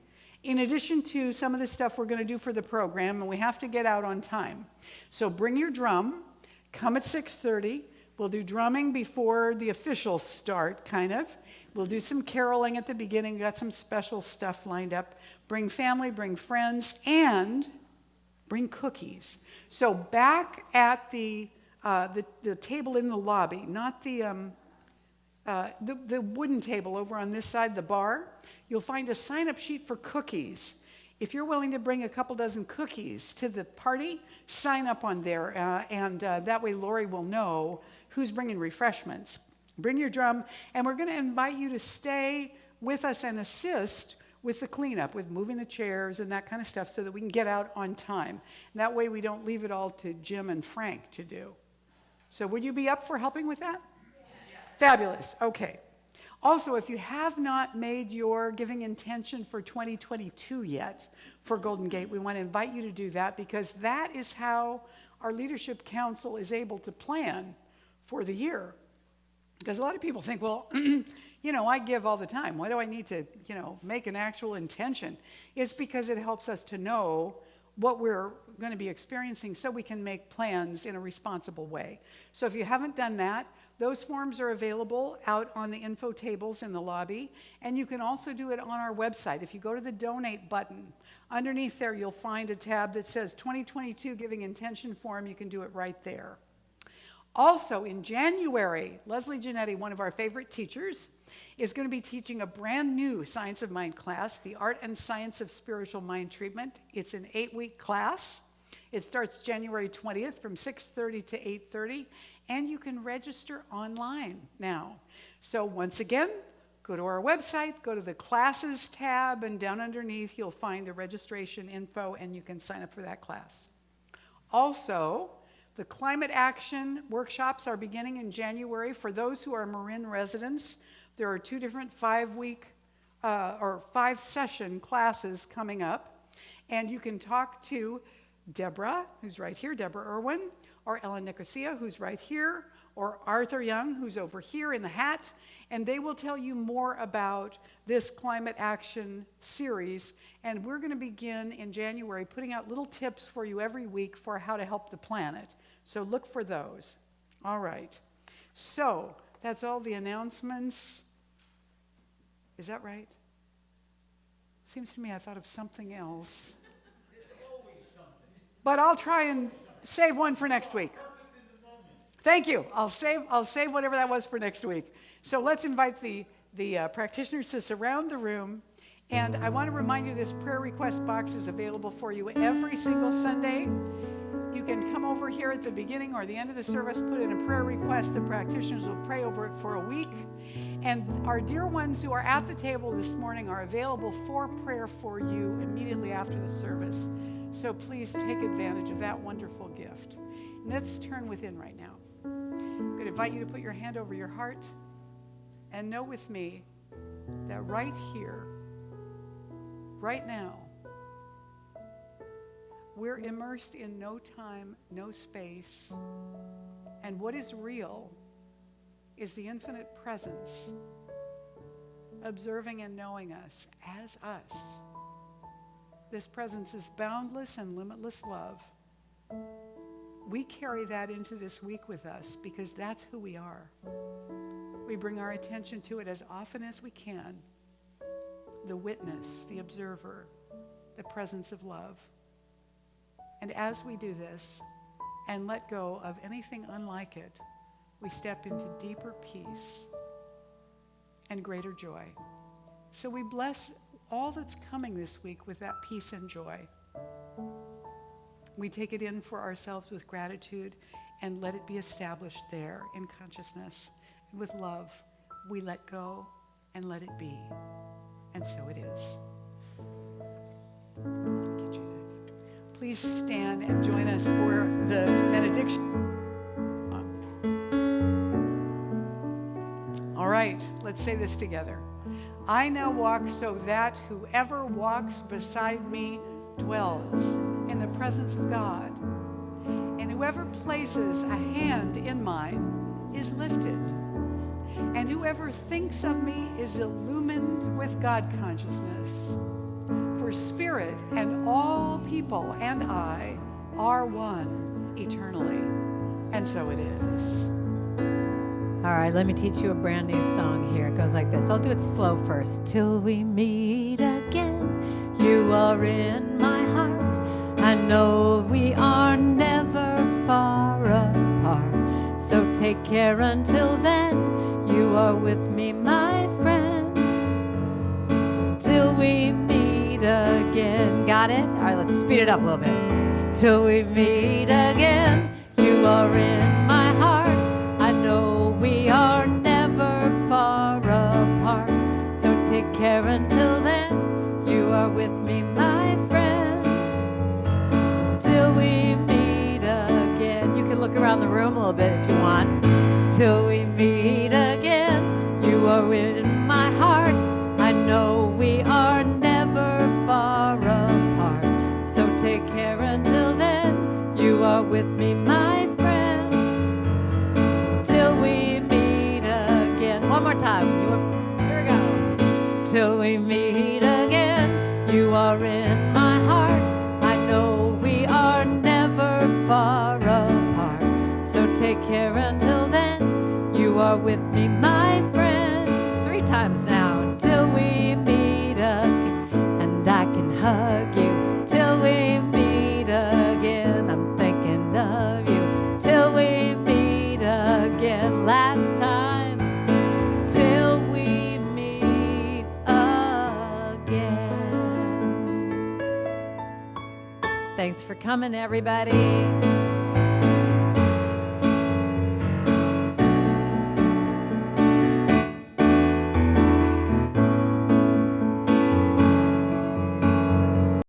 Speaker 1: in addition to some of the stuff we're going to do for the program, and we have to get out on time. So bring your drum, come at 6:30. We'll do drumming before the official start, kind of. We'll do some caroling at the beginning. We've got some special stuff lined up. Bring family, bring friends, and bring cookies. So back at the table in the lobby, not the wooden table over on this side, the bar, you'll find a sign-up sheet for cookies. If you're willing to bring a couple dozen cookies to the party, sign up on there, and that way Lori will know who's bringing refreshments. Bring your drum, and we're going to invite you to stay with us and assist with the cleanup, with moving the chairs and that kind of stuff so that we can get out on time. And that way we don't leave it all to Jim and Frank to do. So would you be up for helping with that? Yes. Fabulous. Okay. Also, if you have not made your giving intention for 2022 yet for Golden Gate, we want to invite you to do that because that is how our leadership council is able to plan for the year. Because a lot of people think, well, I give all the time. Why do I need to, make an actual intention? It's because it helps us to know what we're going to be experiencing so we can make plans in a responsible way. So if you haven't done that, those forms are available out on the info tables in the lobby, and you can also do it on our website. If you go to the donate button, underneath there you'll find a tab that says 2022 Giving Intention Form. You can do it right there. Also in January, Leslie Giannetti, one of our favorite teachers, is going to be teaching a brand new Science of Mind class, The Art and Science of Spiritual Mind Treatment. It's an 8-week class. It starts January 20th from 6:30 to 8:30, and you can register online now. So once again, go to our website, go to the classes tab, and down underneath you'll find the registration info, and you can sign up for that class. Also, the climate action workshops are beginning in January. For those who are Marin residents, there are 2 different 5-week or 5-session classes coming up. And you can talk to Deborah, who's right here, Deborah Irwin, or Ellen Nicosia, who's right here, or Arthur Young, who's over here in the hat, and they will tell you more about this climate action series. And we're going to begin in January putting out little tips for you every week for how to help the planet. So look for those. All right. So that's all the announcements. Is that right? Seems to me I thought of something else. But I'll try and save one for next week. Thank you. I'll save whatever that was for next week. So let's invite the practitioners to surround the room. And I want to remind you this prayer request box is available for you every single Sunday. You can come over here at the beginning or the end of the service, put in a prayer request. The practitioners will pray over it for a week. And our dear ones who are at the table this morning are available for prayer for you immediately after the service. So please take advantage of that wonderful gift. And let's turn within right now. I'm going to invite you to put your hand over your heart and know with me that right here, right now, we're immersed in no time, no space, and what is real is the infinite presence observing and knowing us as us. This presence is boundless and limitless love. We carry that into this week with us because that's who we are. We bring our attention to it as often as we can. The witness, the observer, the presence of love. And as we do this and let go of anything unlike it, we step into deeper peace and greater joy. So we bless all that's coming this week with that peace and joy. We take it in for ourselves with gratitude and let it be established there in consciousness. And with love, we let go and let it be. And so it is. Thank you, Judith. Please stand and join us for the benediction. All right, let's say this together. I now walk so that whoever walks beside me dwells in the presence of God. And whoever places a hand in mine is lifted. And whoever thinks of me is illumined with God consciousness. For spirit and all people and I are one eternally. And so it is.
Speaker 2: All right, let me teach you a brand new song here. It goes like this. I'll do it slow first. Till we meet again, you are in my heart. I know we are never far apart. So take care until then. You are with me, my friend. Till we meet again. Got it? All right, let's speed it up a little bit. Till we meet again, you are in my heart. I know we are never far apart. So take care until then. You are with me, my friend. Till we meet again. You can look around the room a little bit if you want. Till we meet again. You are in my heart. I know we are never far apart. So take care until then. You are with me, my friend. Till we meet again. One more time. Here we go. Till we meet again. You are in my heart. I know we are never far apart. So take care until then. You are with me, my friend. 3 times now. Till we meet again. And I can hug you. Till we meet again. I'm thinking of you. Till we meet again. Last time. Till we meet again. Thanks for coming, everybody.